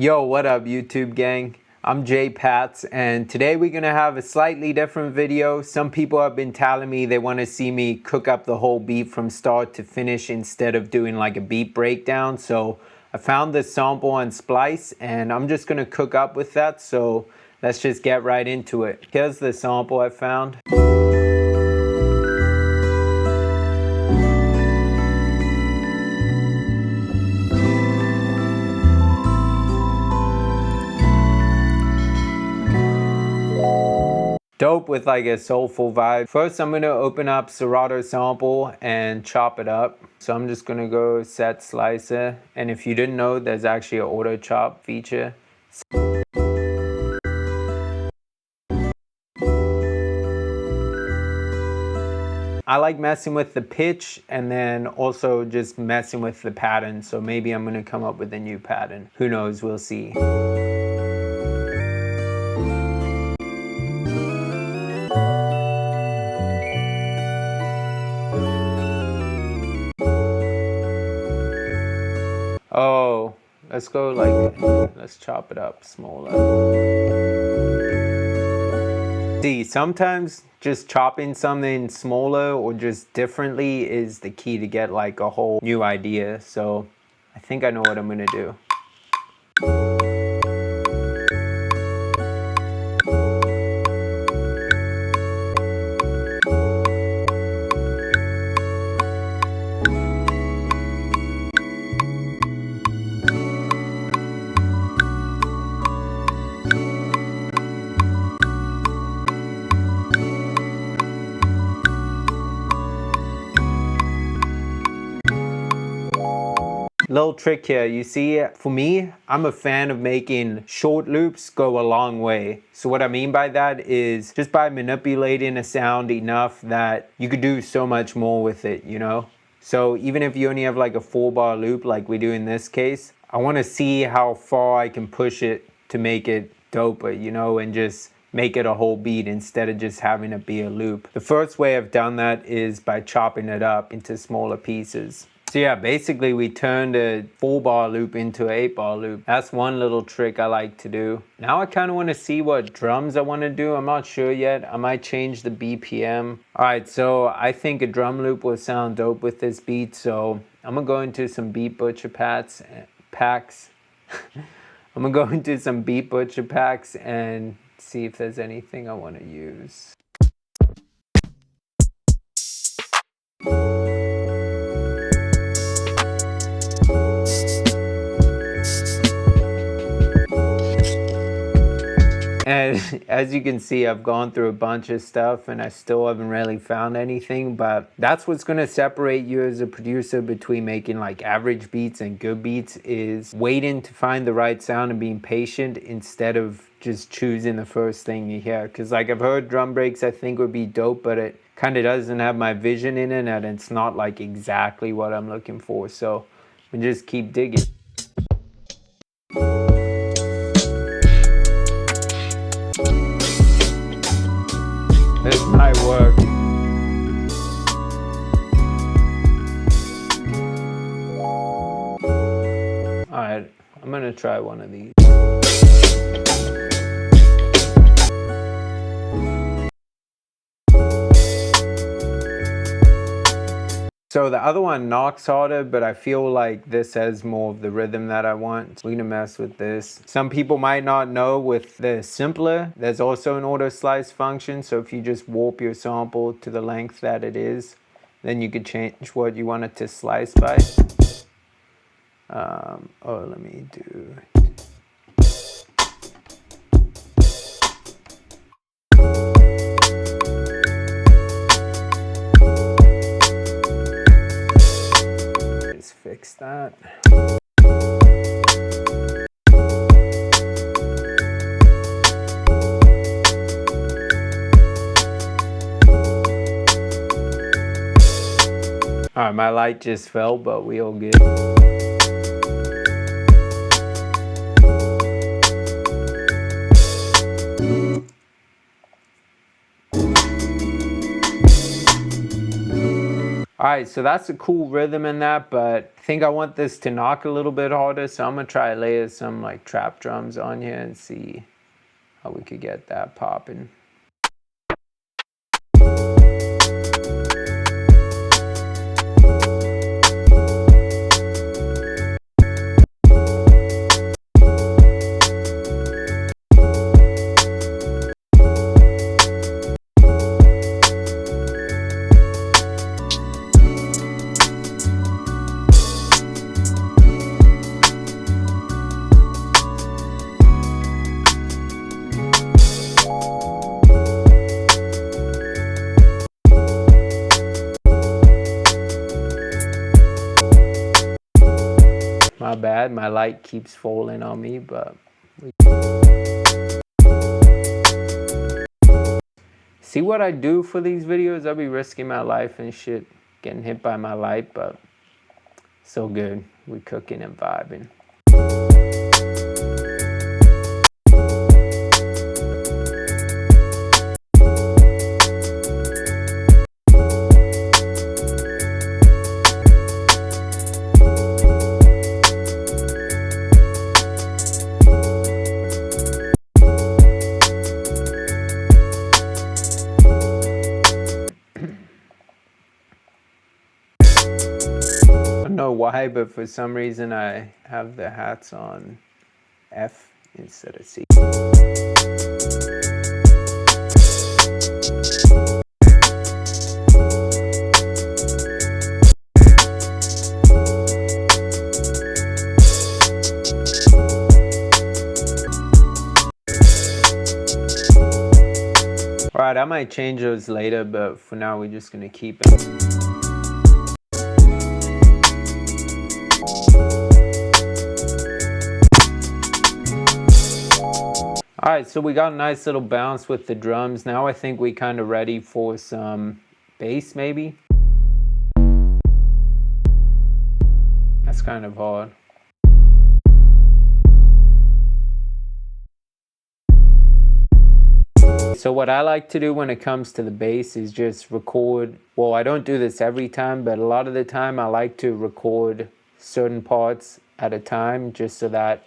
Yo, what up YouTube gang? I'm Jay Pats, and today we're gonna have a slightly different video. Some people have been telling me they want to see me cook up the whole beat from start to finish instead of doing like a beat breakdown. So I found this sample on Splice and I'm just gonna cook up with that. So let's just get right into it. Here's the sample I found. Dope with like a soulful vibe. First, I'm gonna open up Serato sample and chop it up. So I'm just gonna go set slicer. And if you didn't know, there's actually an auto chop feature. I like messing with the pitch and then also just messing with the pattern. So maybe I'm gonna come up with a new pattern. Who knows, we'll see. Oh, let's go like, let's chop it up smaller. See, sometimes just chopping something smaller or just differently is the key to get like a whole new idea. So I think I know what I'm gonna do. Little trick here, you see, for me, I'm a fan of making short loops go a long way. So what I mean by that is just by manipulating a sound enough that you could do so much more with it, you know? So even if you only have like a 4-bar loop like we do in this case, I want to see how far I can push it to make it doper, you know, and just make it a whole beat instead of just having it be a loop. The first way I've done that is by chopping it up into smaller pieces. So yeah, basically we turned a 4-bar loop into an 8-bar loop. That's one little trick I like to do. Now I kind of want to see what drums I want to do. I'm not sure yet. I might change the BPM. All right, so I think a drum loop will sound dope with this beat. So I'm gonna go into some Beat Butcher packs. I'm gonna go into some Beat Butcher packs and see if there's anything I want to use. And as you can see, I've gone through a bunch of stuff and I still haven't really found anything, but that's what's gonna separate you as a producer between making like average beats and good beats, is waiting to find the right sound and being patient instead of just choosing the first thing you hear. Cause like I've heard drum breaks I think would be dope, but it kind of doesn't have my vision in it and it's not like exactly what I'm looking for. So we just keep digging. This might work. Alright, I'm gonna try one of these. So the other one knocks harder, but I feel like this has more of the rhythm that I want. We're gonna mess with this. Some people might not know with the simpler, there's also an auto slice function. So if you just warp your sample to the length that it is, then you could change what you want it to slice by. Oh, let me do... Fix that. All right, my light just fell, but we all good. All right, so that's a cool rhythm in that, but I think I want this to knock a little bit harder, so I'm gonna try to layer some like trap drums on here and see how we could get that popping. My bad, my light keeps falling on me, but see what I do for these videos? I'll be risking my life and shit, getting hit by my light, but so good. We cooking and vibing. I don't know why, but for some reason I have the hats on F instead of C. Alright, I might change those later, but for now we're just gonna keep it. Alright, so we got a nice little bounce with the drums. Now I think we're kind of ready for some bass maybe. That's kind of hard. So what I like to do when it comes to the bass is just record, well, I don't do this every time, but a lot of the time I like to record certain parts at a time just so that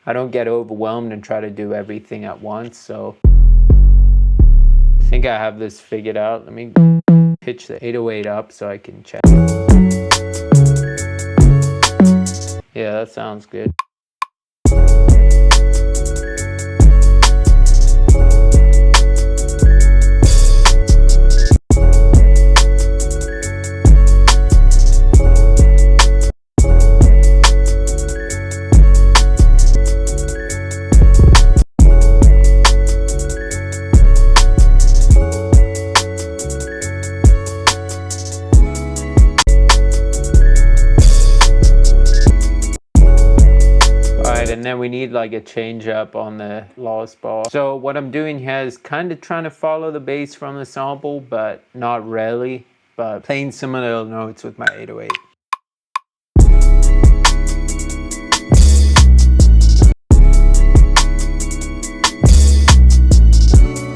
I don't get overwhelmed and try to do everything at once. So I think I have this figured out. Let me pitch the 808 up so I can check. Yeah, that sounds good. And then we need like a change up on the last bar. So what I'm doing here is kind of trying to follow the bass from the sample, but not really, but playing similar notes with my 808.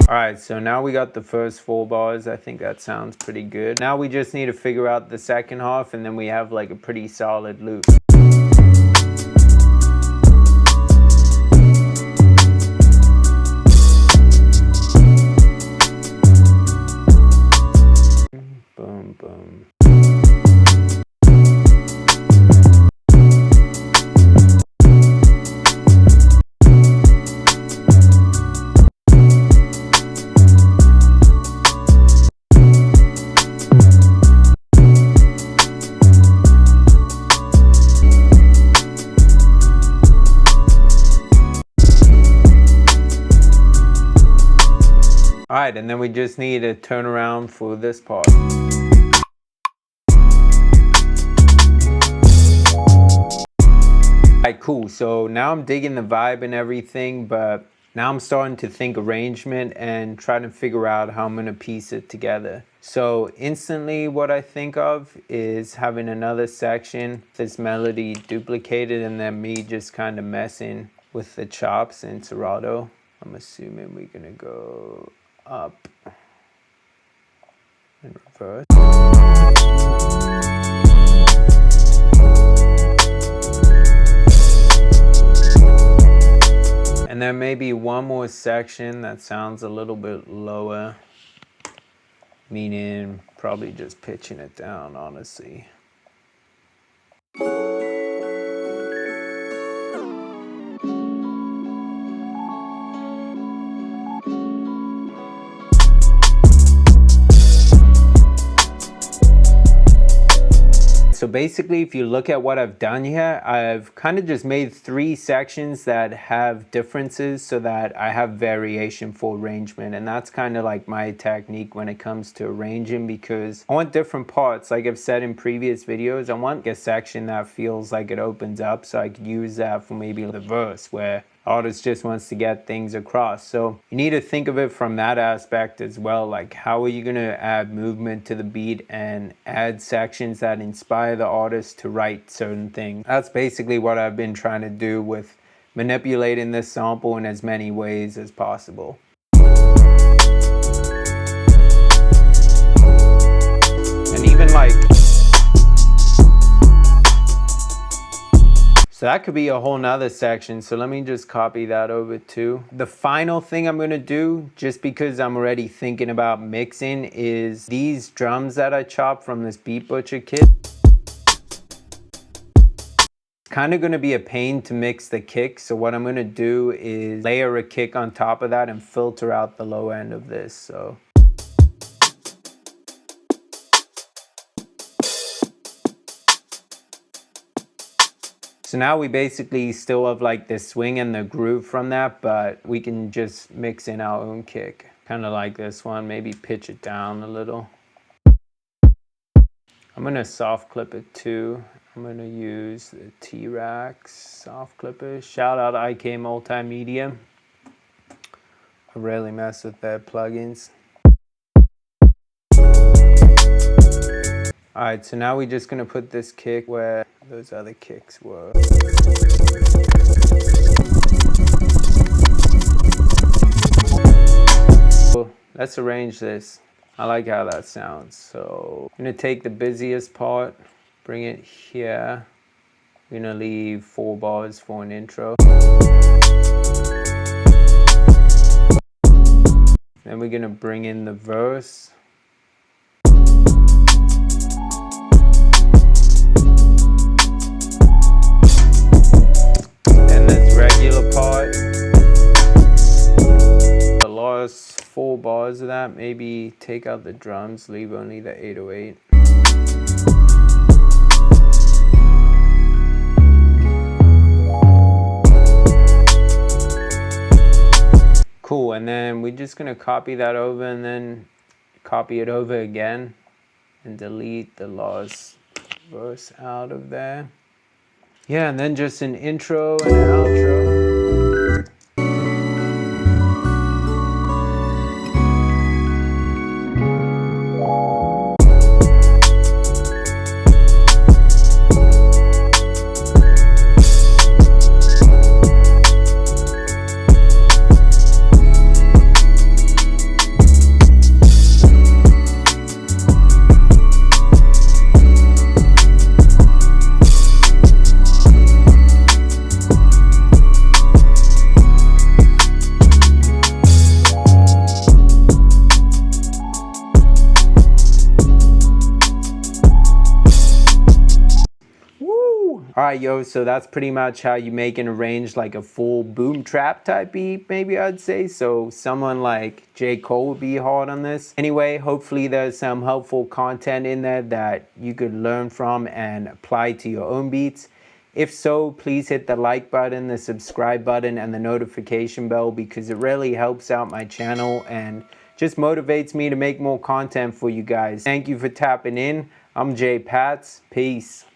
Alright, so now we got the first 4 bars. I think that sounds pretty good. Now we just need to figure out the second half, and then we have like a pretty solid loop. Boom, boom. Alright, and then we just need a turnaround for this part. Alright, cool. So now I'm digging the vibe and everything, but now I'm starting to think arrangement and trying to figure out how I'm going to piece it together. So instantly what I think of is having another section, this melody duplicated, and then me just kind of messing with the chops and serrato. I'm assuming we're going to go up and reverse. And then maybe one more section that sounds a little bit lower, meaning probably just pitching it down, honestly. So basically, if you look at what I've done here, I've kind of just made 3 sections that have differences so that I have variation for arrangement. And that's kind of like my technique when it comes to arranging, because I want different parts. Like I've said in previous videos, I want a section that feels like it opens up, so I could use that for maybe the verse where artist just wants to get things across. So you need to think of it from that aspect as well. Like, how are you going to add movement to the beat and add sections that inspire the artist to write certain things? That's basically what I've been trying to do with manipulating this sample in as many ways as possible. And even like, so that could be a whole nother section. So let me just copy that over too. The final thing I'm gonna do, just because I'm already thinking about mixing, is these drums that I chopped from this Beat Butcher kit. It's kind of gonna be a pain to mix the kick. So what I'm gonna do is layer a kick on top of that and filter out the low end of this. So now we basically still have like the swing and the groove from that, but we can just mix in our own kick. Kind of like this one, maybe pitch it down a little. I'm gonna soft clip it too. I'm gonna use the T-Rax soft clipper. Shout out IK Multimedia. I rarely mess with their plugins. All right, so now we're just gonna put this kick where those other kicks were. So let's arrange this. I like how that sounds. So I'm gonna take the busiest part, bring it here. We're gonna leave 4 bars for an intro. Then we're gonna bring in the verse. Part. The last 4 bars of that, maybe take out the drums, leave only the 808. Cool, and then we're just gonna copy that over and then copy it over again and delete the last verse out of there. Yeah, and then just an intro and an outro. All right, yo, so that's pretty much how you make and arrange like a full boom trap type beat, maybe I'd say. So someone like J. Cole would be hard on this. Anyway, hopefully there's some helpful content in there that you could learn from and apply to your own beats. If so, please hit the like button, the subscribe button, and the notification bell, because it really helps out my channel and just motivates me to make more content for you guys. Thank you for tapping in. I'm Jay Pats. Peace.